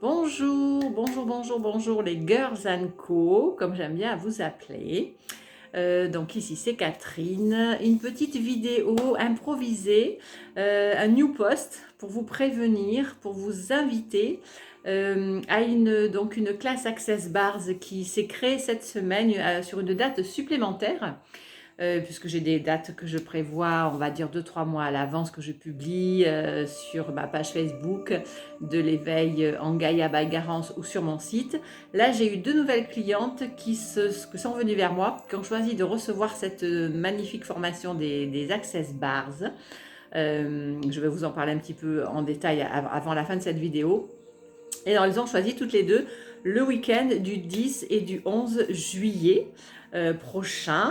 Bonjour, bonjour, bonjour, bonjour les Girls and Co, comme j'aime bien vous appeler. Donc ici c'est Catherine, une petite vidéo improvisée, un new post pour vous prévenir, pour vous inviter à une classe Access Bars qui s'est créée cette semaine sur une date supplémentaire. Puisque j'ai des dates que je prévois, on va dire 2-3 mois à l'avance, que je publie sur ma page Facebook de l'éveil en Gaïa by Garance ou sur mon site. Là, j'ai eu 2 nouvelles clientes qui sont venues vers moi, qui ont choisi de recevoir cette magnifique formation des Access Bars. Je vais vous en parler un petit peu en détail avant la fin de cette vidéo. Et alors, elles ont choisi toutes les deux le week-end du 10 et du 11 juillet prochain.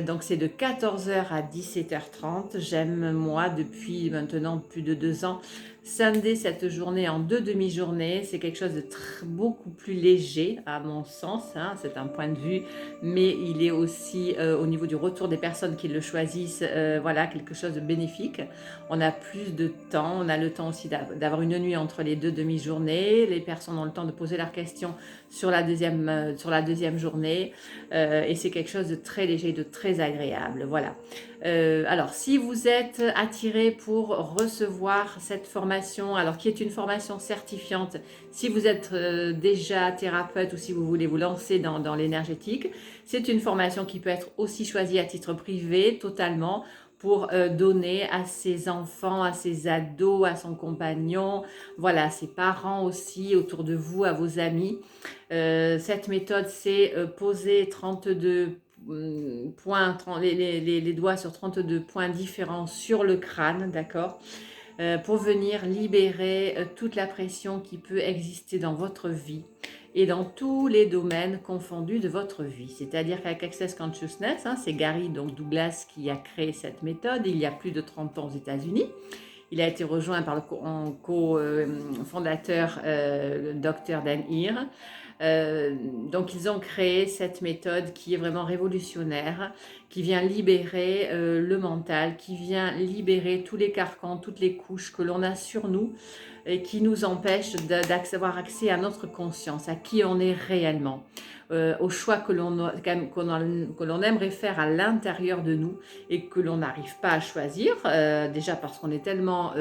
Donc, c'est de 14h à 17h30. J'aime, moi, depuis maintenant plus de 2 ans, scinder cette journée en 2 demi-journées. C'est quelque chose de beaucoup plus léger, à mon sens. Hein. C'est un point de vue, mais il est aussi, au niveau du retour des personnes qui le choisissent, voilà, quelque chose de bénéfique. On a plus de temps, on a le temps aussi d'avoir une nuit entre les 2 demi-journées. Les personnes ont le temps de poser leurs questions sur la deuxième journée. Et c'est quelque chose de très léger, de très agréable. Voilà. Alors, si vous êtes attiré pour recevoir cette formation, alors qui est une formation certifiante, si vous êtes déjà thérapeute ou si vous voulez vous lancer dans l'énergétique, c'est une formation qui peut être aussi choisie à titre privé, totalement, pour donner à ses enfants, à ses ados, à son compagnon, voilà, à ses parents aussi, autour de vous, à vos amis. Cette méthode, c'est poser 32 points, les doigts sur 32 points différents sur le crâne, d'accord, pour venir libérer toute la pression qui peut exister dans votre vie et dans tous les domaines confondus de votre vie. C'est-à-dire qu'avec Access Consciousness, hein, c'est Gary donc Douglas qui a créé cette méthode il y a plus de 30 ans aux États-Unis. Il a été rejoint par le co-fondateur, le docteur Dan Heer. Donc ils ont créé cette méthode qui est vraiment révolutionnaire, qui vient libérer le mental, qui vient libérer tous les carcans, toutes les couches que l'on a sur nous et qui nous empêchent d'avoir accès à notre conscience, à qui on est réellement, aux choix que l'on aimerait faire à l'intérieur de nous et que l'on n'arrive pas à choisir, déjà parce qu'on est tellement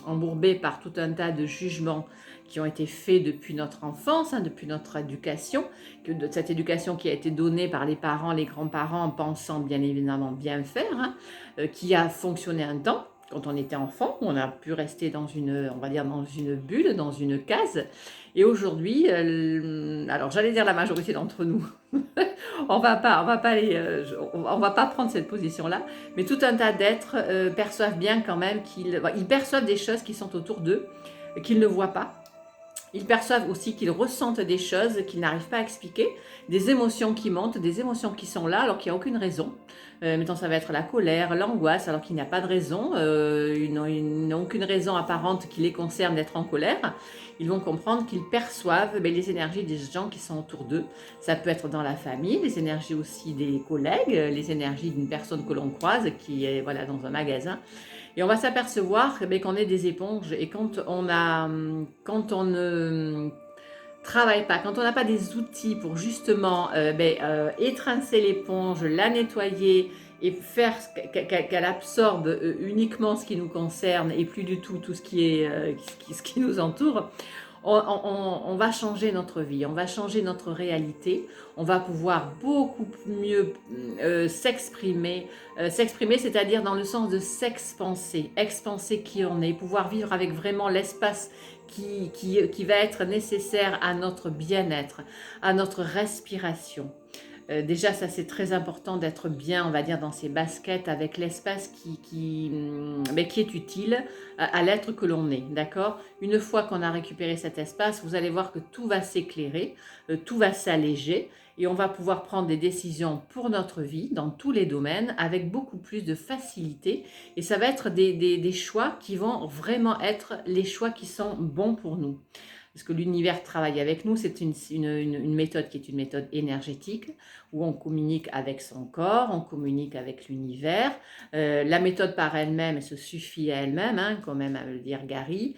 embourbé par tout un tas de jugements qui ont été faits depuis notre enfance, hein, depuis notre éducation, de cette éducation qui a été donnée par les parents, les grands-parents, en pensant bien évidemment bien faire, hein, qui a fonctionné un temps quand on était enfant, on a pu rester dans une, on va dire, dans une bulle, dans une case. Et aujourd'hui, alors j'allais dire la majorité d'entre nous, on va pas aller, on va pas prendre cette position-là, mais tout un tas d'êtres perçoivent bien quand même ils perçoivent des choses qui sont autour d'eux, qu'ils ne voient pas. Ils perçoivent aussi qu'ils ressentent des choses qu'ils n'arrivent pas à expliquer, des émotions qui montent, des émotions qui sont là alors qu'il n'y a aucune raison. Mettons, ça va être la colère, l'angoisse, alors qu'il n'y a pas de raison. Ils n'ont aucune raison apparente qui les concerne d'être en colère. Ils vont comprendre qu'ils perçoivent les énergies des gens qui sont autour d'eux. Ça peut être dans la famille, les énergies aussi des collègues, les énergies d'une personne que l'on croise qui est voilà, dans un magasin. Et on va s'apercevoir qu'on est des éponges et quand on ne travaille pas, quand on n'a pas des outils pour justement étrincer l'éponge, la nettoyer et faire qu'elle absorbe uniquement ce qui nous concerne et plus du tout tout ce qui nous entoure, on va changer notre vie, on va changer notre réalité, on va pouvoir beaucoup mieux s'exprimer, c'est-à-dire dans le sens de s'expanser, expanser qui on est, pouvoir vivre avec vraiment l'espace qui va être nécessaire à notre bien-être, à notre respiration. Déjà, ça c'est très important d'être bien, on va dire, dans ses baskets avec l'espace qui est utile à l'être que l'on est, d'accord. Une fois qu'on a récupéré cet espace, vous allez voir que tout va s'éclairer, tout va s'alléger et on va pouvoir prendre des décisions pour notre vie dans tous les domaines avec beaucoup plus de facilité et ça va être des choix qui vont vraiment être les choix qui sont bons pour nous. Parce que l'univers travaille avec nous, c'est une méthode qui est une méthode énergétique, où on communique avec son corps, on communique avec l'univers. La méthode par elle-même, elle se suffit à elle-même, hein, quand même à le dire Gary.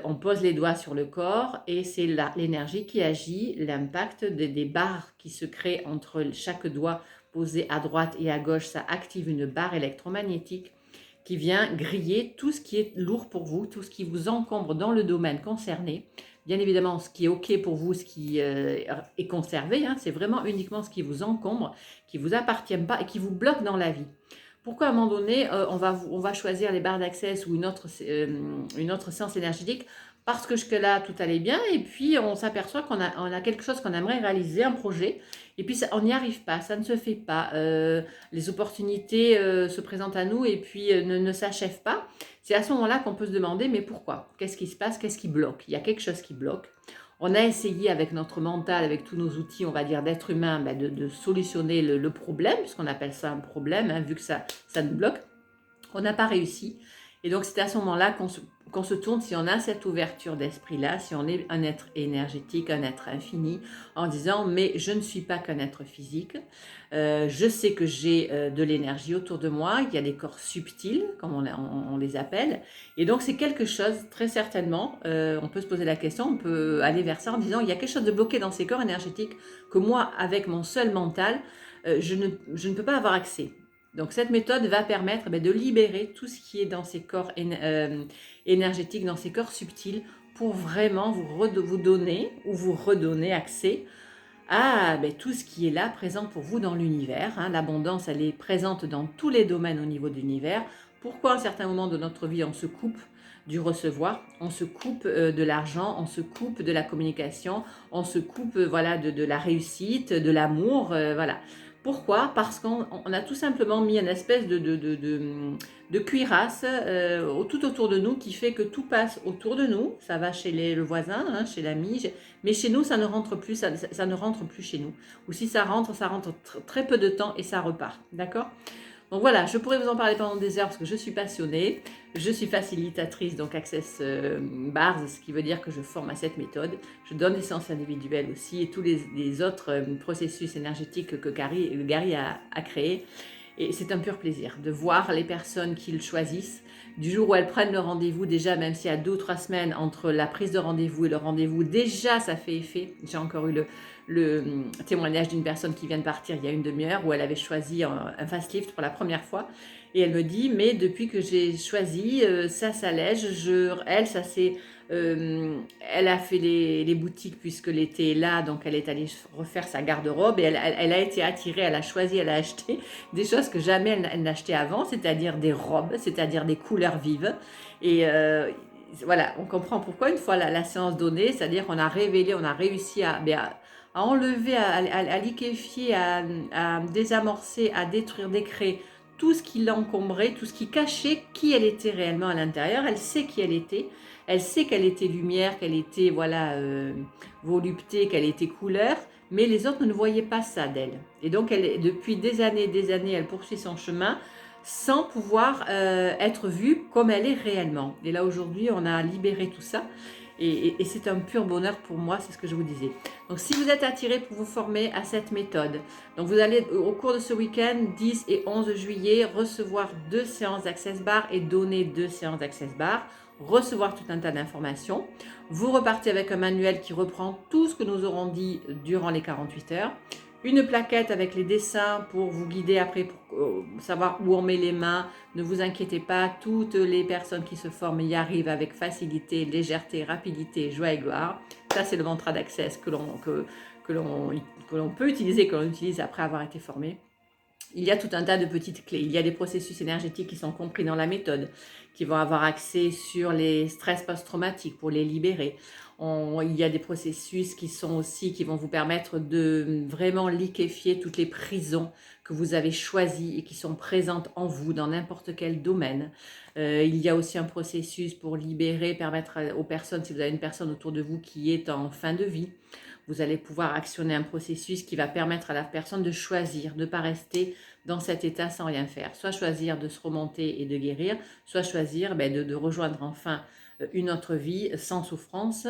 On pose les doigts sur le corps et c'est l'énergie qui agit, l'impact des barres qui se créent entre chaque doigt posé à droite et à gauche, ça active une barre électromagnétique qui vient griller tout ce qui est lourd pour vous, tout ce qui vous encombre dans le domaine concerné. Bien évidemment, ce qui est OK pour vous, ce qui est conservé, hein, c'est vraiment uniquement ce qui vous encombre, qui ne vous appartient pas et qui vous bloque dans la vie. Pourquoi à un moment donné, on va choisir les barres d'accès ou une autre séance énergétique? Parce que jusque-là, tout allait bien et puis on s'aperçoit qu'on a quelque chose qu'on aimerait réaliser, un projet, et puis on n'y arrive pas, ça ne se fait pas. Les opportunités se présentent à nous et puis ne s'achèvent pas. C'est à ce moment-là qu'on peut se demander, mais pourquoi? Qu'est-ce qui se passe? Qu'est-ce qui bloque? Il y a quelque chose qui bloque. On a essayé avec notre mental, avec tous nos outils, on va dire, d'être humain, de solutionner le problème, puisqu'on appelle ça un problème, hein, vu que ça nous bloque. On n'a pas réussi. Et donc, c'est à ce moment-là qu'on se tourne, si on a cette ouverture d'esprit-là, si on est un être énergétique, un être infini, en disant, mais je ne suis pas qu'un être physique. Je sais que j'ai de l'énergie autour de moi. Il y a des corps subtils, comme on les appelle. Et donc, c'est quelque chose, très certainement, on peut se poser la question, on peut aller vers ça en disant, il y a quelque chose de bloqué dans ces corps énergétiques que moi, avec mon seul mental, je ne peux pas avoir accès. Donc cette méthode va permettre de libérer tout ce qui est dans ces corps énergétiques, dans ces corps subtils, pour vraiment vous donner ou vous redonner accès à tout ce qui est là, présent pour vous dans l'univers. Hein. L'abondance, elle est présente dans tous les domaines au niveau de l'univers. Pourquoi à un certain moment de notre vie, on se coupe du recevoir, on se coupe de l'argent, on se coupe de la communication, on se coupe de la réussite, de l'amour, voilà. Pourquoi? Parce qu'on a tout simplement mis une espèce de cuirasse tout autour de nous qui fait que tout passe autour de nous. Ça va chez le voisin, hein, chez l'ami, mais chez nous, ça ne rentre plus, ça ne rentre plus chez nous. Ou si ça rentre très peu de temps et ça repart. D'accord? Donc voilà, je pourrais vous en parler pendant des heures parce que je suis passionnée. Je suis facilitatrice, donc Access Bars, ce qui veut dire que je forme à cette méthode. Je donne des séances individuelles aussi et tous les autres processus énergétiques que Gary a créés. Et c'est un pur plaisir de voir les personnes qui le choisissent. Du jour où elles prennent le rendez-vous, déjà, même s'il y a 2 ou 3 semaines entre la prise de rendez-vous et le rendez-vous, déjà ça fait effet. J'ai encore eu le témoignage d'une personne qui vient de partir il y a une demi-heure où elle avait choisi un fast-lift pour la première fois. Et elle me dit, mais depuis que j'ai choisi, ça s'allège. Elle, ça s'est... elle a fait les boutiques puisque l'été est là, donc elle est allée refaire sa garde-robe et elle a été attirée, elle a choisi, elle a acheté des choses que jamais elle n'achetait avant, c'est-à-dire des robes, c'est-à-dire des couleurs vives. Et voilà, on comprend pourquoi une fois la séance donnée, c'est-à-dire qu'on a révélé, on a réussi à enlever, à liquéfier, à désamorcer, à détruire, décréer tout ce qui l'encombrait, tout ce qui cachait qui elle était réellement à l'intérieur. Elle sait qui elle était. Elle sait qu'elle était lumière, qu'elle était volupté, qu'elle était couleur, mais les autres ne voyaient pas ça d'elle. Et donc, depuis des années, elle poursuit son chemin sans pouvoir être vue comme elle est réellement. Et là, aujourd'hui, on a libéré tout ça. Et c'est un pur bonheur pour moi, c'est ce que je vous disais. Donc, si vous êtes attiré pour vous former à cette méthode, donc vous allez au cours de ce week-end, 10 et 11 juillet, recevoir 2 séances d'Access Bar et donner 2 séances d'Access Bar, recevoir tout un tas d'informations. Vous repartez avec un manuel qui reprend tout ce que nous aurons dit durant les 48 heures. Une plaquette avec les dessins pour vous guider après, pour savoir où on met les mains. Ne vous inquiétez pas, toutes les personnes qui se forment y arrivent avec facilité, légèreté, rapidité, joie et gloire. Ça, c'est le mantra d'Access que l'on peut utiliser, que l'on utilise après avoir été formé. Il y a tout un tas de petites clés. Il y a des processus énergétiques qui sont compris dans la méthode, qui vont avoir accès sur les stress post-traumatiques pour les libérer. Il y a des processus qui vont vous permettre de vraiment liquéfier toutes les prisons que vous avez choisies et qui sont présentes en vous dans n'importe quel domaine. Il y a aussi un processus pour libérer, permettre aux personnes, si vous avez une personne autour de vous qui est en fin de vie, vous allez pouvoir actionner un processus qui va permettre à la personne de choisir, de ne pas rester dans cet état sans rien faire. Soit choisir de se remonter et de guérir, soit choisir de rejoindre enfin une autre vie sans souffrance,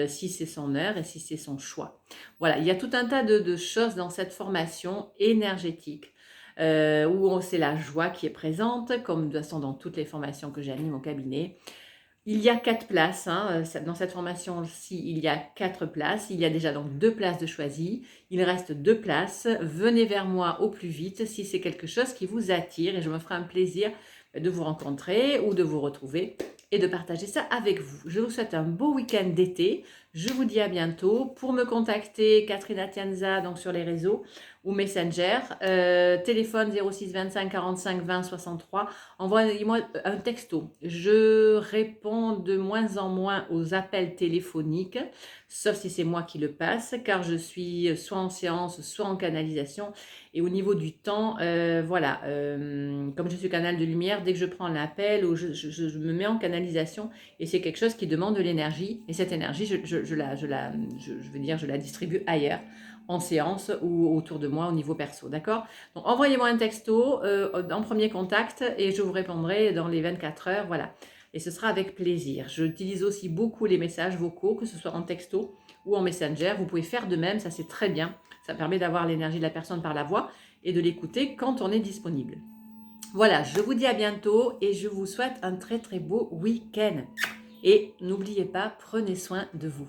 si c'est son heure et si c'est son choix. Voilà, il y a tout un tas de choses dans cette formation énergétique. Où c'est la joie qui est présente, comme de toute façon dans toutes les formations que j'anime au cabinet. Il y a 4 places, hein, dans cette formation-ci, il y a 4 places. Il y a déjà donc 2 places de choisies. Il reste 2 places. Venez vers moi au plus vite si c'est quelque chose qui vous attire et je me ferai un plaisir de vous rencontrer ou de vous retrouver et de partager ça avec vous. Je vous souhaite un beau week-end d'été. Je vous dis à bientôt. Pour me contacter, Catherine Atienza, donc sur les réseaux ou Messenger, téléphone 06 25 45 20 63. Envoyez-moi un texto. Je réponds de moins en moins aux appels téléphoniques, sauf si c'est moi qui le passe, car je suis soit en séance, soit en canalisation. Et au niveau du temps, voilà, comme je suis canal de lumière, dès que je prends l'appel, ou je me mets en canalisation, et c'est quelque chose qui demande de l'énergie. Et cette énergie, je veux dire, je la distribue ailleurs, en séance ou autour de moi au niveau perso, d'accord? Donc envoyez-moi un texto en premier contact et je vous répondrai dans les 24 heures, voilà. Et ce sera avec plaisir. J'utilise aussi beaucoup les messages vocaux, que ce soit en texto ou en messenger. Vous pouvez faire de même, ça c'est très bien. Ça permet d'avoir l'énergie de la personne par la voix et de l'écouter quand on est disponible. Voilà, je vous dis à bientôt et je vous souhaite un très très beau week-end. Et n'oubliez pas, prenez soin de vous.